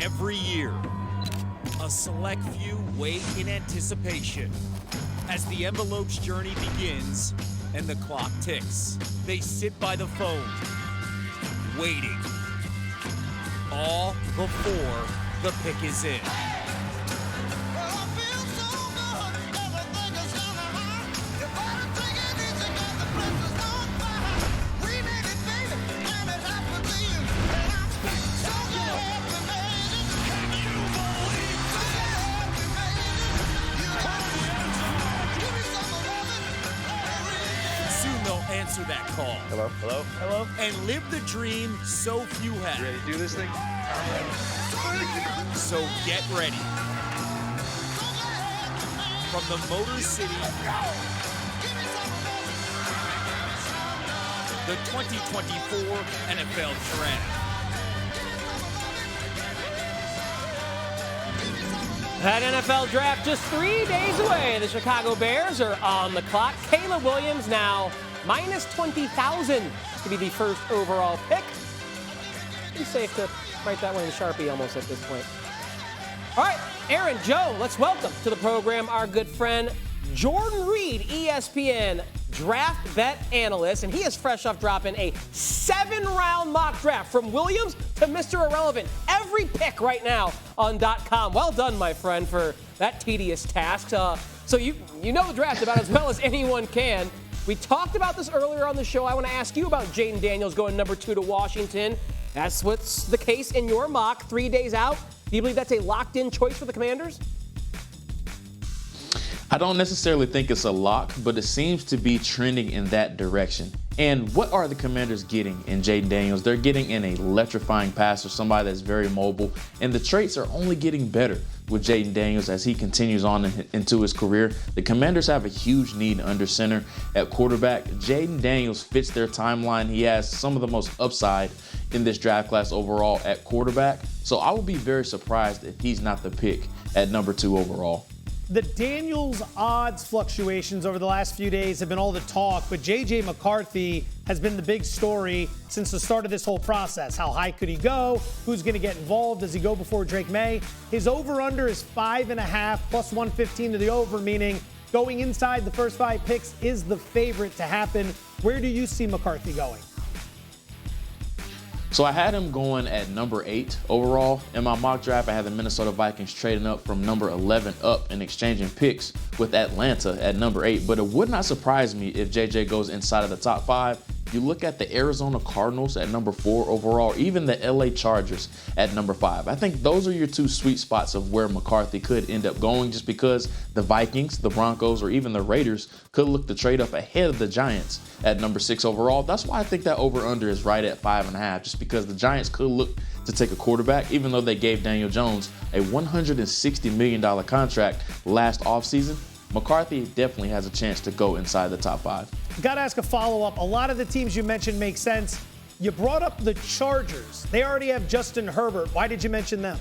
Every year, a select few wait in anticipation as the envelope's journey begins and the clock ticks. They sit by the phone, waiting, all before the pick is in. Answer that call. Hello? Hello? Hello? And live the dream so few have. You ready to do this thing? I'm ready. So get ready. From the Motor City, the 2024 NFL Draft. That NFL Draft just 3 days away. The Chicago Bears are on the clock. Caleb Williams now minus 20,000 to be the first overall pick. Be safe to write that one in Sharpie almost at this point. All right, Aaron, Joe, let's welcome to the program our good friend Jordan Reid, ESPN draft bet analyst, and he is fresh off dropping a 7-round mock draft from Williams to Mr. Irrelevant. Every pick right now on .com. Well done, my friend, for that tedious task. So you know the draft about as well as anyone can. We talked about this earlier on the show. I want to ask you about Jayden Daniels going number 2 to Washington. That's what's the case in your mock 3 days out. Do you believe that's a locked-in choice for the Commanders? I don't necessarily think it's a lock, but it seems to be trending in that direction. And what are the Commanders getting in Jayden Daniels? They're getting an electrifying passer, somebody that's very mobile, and the traits are only getting better with Jayden Daniels as he continues on into his career. The Commanders have a huge need under center at quarterback. Jayden Daniels fits their timeline. He has some of the most upside in this draft class overall at quarterback. So I would be very surprised if he's not the pick at number 2 overall. The Daniels odds fluctuations over the last few days have been all the talk, but J.J. McCarthy has been the big story since the start of this whole process. How high could he go? Who's going to get involved? Does he go before Drake May? His over-under is 5.5 plus 115 to the over, meaning going inside the first 5 picks is the favorite to happen. Where do you see McCarthy going? So I had him going at number 8 overall. In my mock draft, I had the Minnesota Vikings trading up from number 11 up and exchanging picks with Atlanta at number 8. But it would not surprise me if JJ goes inside of the top 5. You look at the Arizona Cardinals at number 4 overall, even the LA Chargers at number 5. I think those are your 2 sweet spots of where McCarthy could end up going, just because the Vikings, the Broncos, or even the Raiders could look to trade up ahead of the Giants at number 6 overall. That's why I think that over-under is right at 5.5, just because the Giants could look to take a quarterback, even though they gave Daniel Jones a $160 million contract last offseason. McCarthy definitely has a chance to go inside the top 5. Got to ask a follow-up. A lot of the teams you mentioned make sense. You brought up the Chargers. They already have Justin Herbert. Why did you mention them?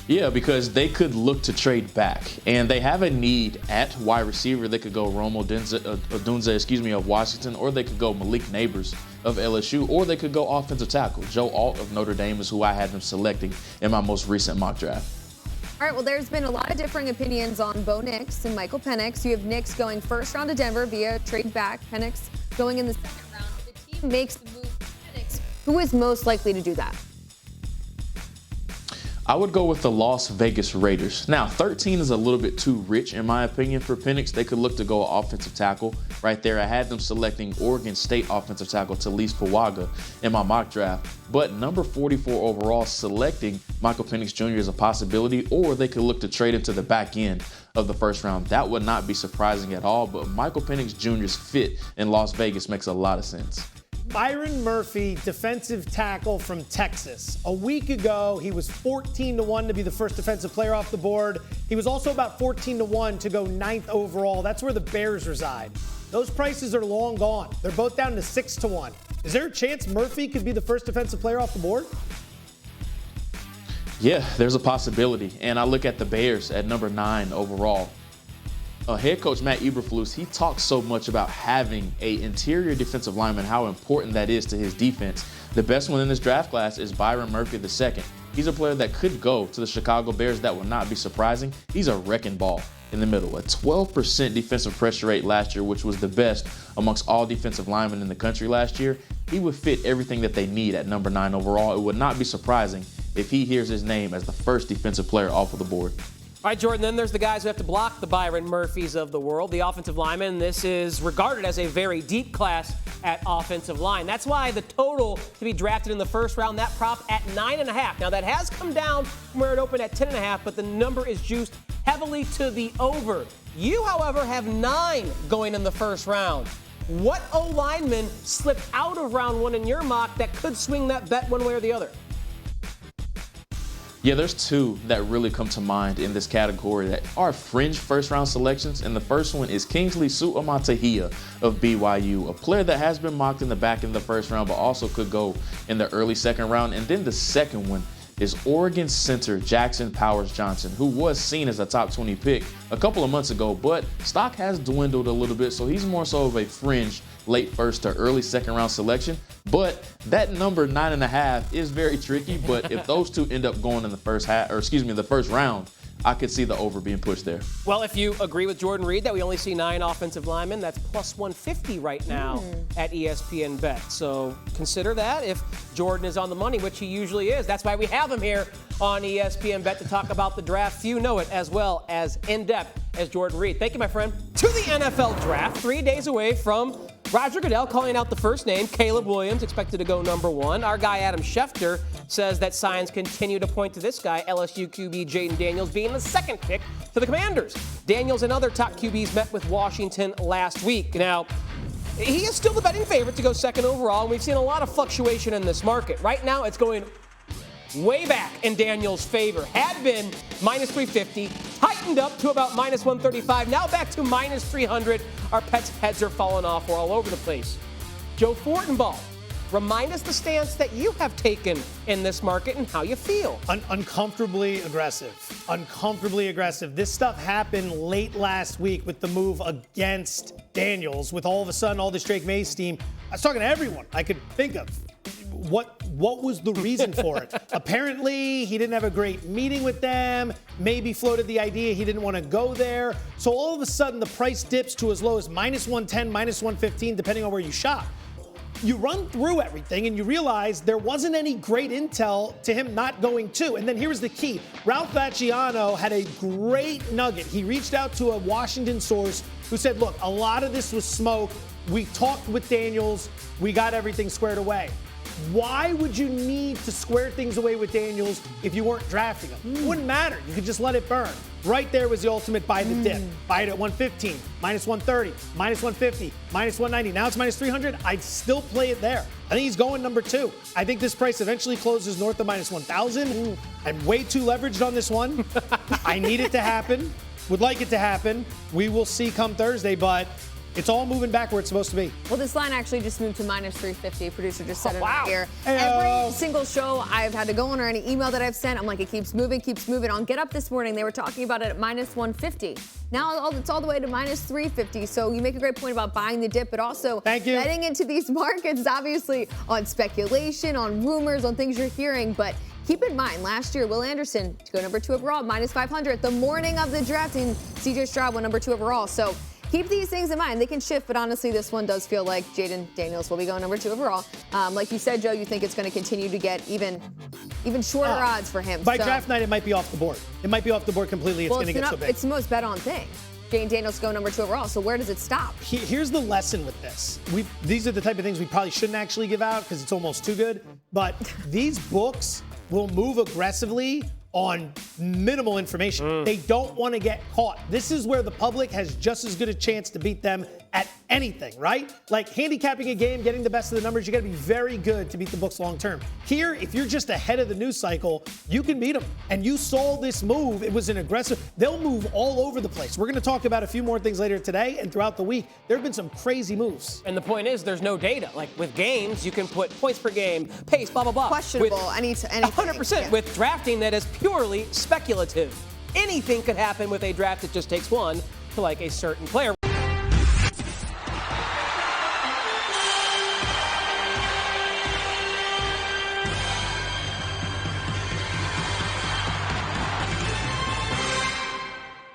Yeah, because they could look to trade back, and they have a need at wide receiver. They could go Rome Odunze, of Washington, or they could go Malik Neighbors of LSU, or they could go offensive tackle. Joe Alt of Notre Dame is who I had them selecting in my most recent mock draft. All right, well, there's been a lot of differing opinions on Bo Nix and Michael Penix. You have Nix going first round to Denver via trade back, Penix going in the second round. If the team makes the move to Penix, who is most likely to do that? I would go with the Las Vegas Raiders. Now, 13 is a little bit too rich, in my opinion, for Penix. They could look to go offensive tackle. Right there, I had them selecting Oregon State offensive tackle Talise Fuaga in my mock draft. But number 44 overall, selecting Michael Penix Jr. is a possibility, or they could look to trade him to the back end of the first round. That would not be surprising at all, but Michael Penix Jr.'s fit in Las Vegas makes a lot of sense. Byron Murphy, defensive tackle from Texas. A week ago, he was 14-1 to be the first defensive player off the board. He was also about 14-1 to go 9th overall. That's where the Bears reside. Those prices are long gone. They're both down to 6-1. Is there a chance Murphy could be the first defensive player off the board? Yeah, there's a possibility. And I look at the Bears at number 9 overall. Head coach Matt Eberflus, he talks so much about having an interior defensive lineman, how important that is to his defense. The best one in this draft class is Byron Murphy II. He's a player that could go to the Chicago Bears. That would not be surprising. He's a wrecking ball in the middle. A 12% defensive pressure rate last year, which was the best amongst all defensive linemen in the country last year. He would fit everything that they need at number 9 overall. It would not be surprising if he hears his name as the first defensive player off of the board. All right, Jordan, then there's the guys who have to block the Byron Murphys of the world, the offensive linemen. This is regarded as a very deep class at offensive line. That's why the total to be drafted in the first round, that prop at 9.5. Now, that has come down from where it opened at 10.5, but the number is juiced heavily to the over. You, however, have 9 going in the first round. What O-lineman slipped out of round 1 in your mock that could swing that bet one way or the other? Yeah, there's 2 that really come to mind in this category that are fringe first-round selections, and the first one is Kingsley Su'Amataia of BYU, a player that has been mocked in the back in the first round, but also could go in the early second round. And then the second one is Oregon center Jackson Powers Johnson, who was seen as a top 20 pick a couple of months ago, but stock has dwindled a little bit, so he's more so of a fringe late first to early second round selection. But that number 9.5 is very tricky. But if those 2 end up going in the first round, I could see the over being pushed there. Well, if you agree with Jordan Reid that we only see 9 offensive linemen, that's plus 150 right now at ESPN Bet. So consider that if Jordan is on the money, which he usually is. That's why we have him here on ESPN Bet to talk about the draft. Few know it as well as in-depth as Jordan Reid. Thank you, my friend. To the NFL draft, 3 days away from Roger Goodell calling out the first name, Caleb Williams, expected to go number 1. Our guy Adam Schefter says that signs continue to point to this guy, LSU QB Jayden Daniels, being the second pick for the Commanders. Daniels and other top QBs met with Washington last week. Now, he is still the betting favorite to go second overall, and we've seen a lot of fluctuation in this market. Right now, it's going way back in Daniels' favor. Had been minus 350, tightened up to about minus 135, now back to minus 300. Our pets' heads are falling off. We're all over the place. Joe Fortenbaugh, remind us the stance that you have taken in this market and how you feel. Uncomfortably aggressive. Uncomfortably aggressive. This stuff happened late last week with the move against Daniels, with all of a sudden all this Drake Maye steam. I was talking to everyone I could think of. What was the reason for it? Apparently, he didn't have a great meeting with them, maybe floated the idea he didn't want to go there. So all of a sudden, the price dips to as low as minus 110, minus 115, depending on where you shop. You run through everything and you realize there wasn't any great intel to him not going to. And then here's the key. Ralph Vacciano had a great nugget. He reached out to a Washington source who said, look, a lot of this was smoke. We talked with Daniels. We got everything squared away. Why would you need to square things away with Daniels if you weren't drafting him? It wouldn't matter. You could just let it burn. Right there was the ultimate buy the dip. Buy it at 115, minus 130, minus 150, minus 190. Now it's minus 300. I'd still play it there. I think he's going number 2. I think this price eventually closes north of minus 1,000. I'm way too leveraged on this one. I need it to happen. Would like it to happen. We will see come Thursday, but it's all moving back where it's supposed to be. Well, this line actually just moved to minus 350. Producer just said it wow. right here. Hey-o. Every single show I've had to go on or any email that I've sent, I'm like, it keeps moving, keeps moving. On Get Up this morning, they were talking about it at minus 150. Now it's all the way to minus 350. So you make a great point about buying the dip, but also betting into these markets is obviously on speculation, on rumors, on things you're hearing. But keep in mind, last year, Will Anderson to go number 2 overall, minus 500. The morning of the draft, and C.J. Stroud went number 2 overall. So keep these things in mind. They can shift, but honestly, this one does feel like Jayden Daniels will be going number 2 overall. Like you said, Joe, you think it's going to continue to get even shorter odds for him. By draft night, it might be off the board. It might be off the board completely. It's going to get so big. It's the most bet on thing. Jayden Daniels go number 2 overall. So where does it stop? Here's the lesson with this. These are the type of things we probably shouldn't actually give out because it's almost too good. But these books will move aggressively on minimal information. They don't want to get caught. This is where the public has just as good a chance to beat them at anything, right? Like handicapping a game, getting the best of the numbers, you got to be very good to beat the books long term. Here, if you're just ahead of the news cycle, you can beat them. And you saw this move. It was an aggressive. They'll move all over the place. We're going to talk about a few more things later today and throughout the week. There have been some crazy moves. And the point is, there's no data. Like with games, you can put points per game, pace, blah, blah, blah. Questionable. Anything. 100%. Yeah. With drafting that is purely speculative. Anything could happen with a draft. It just takes one to like a certain player.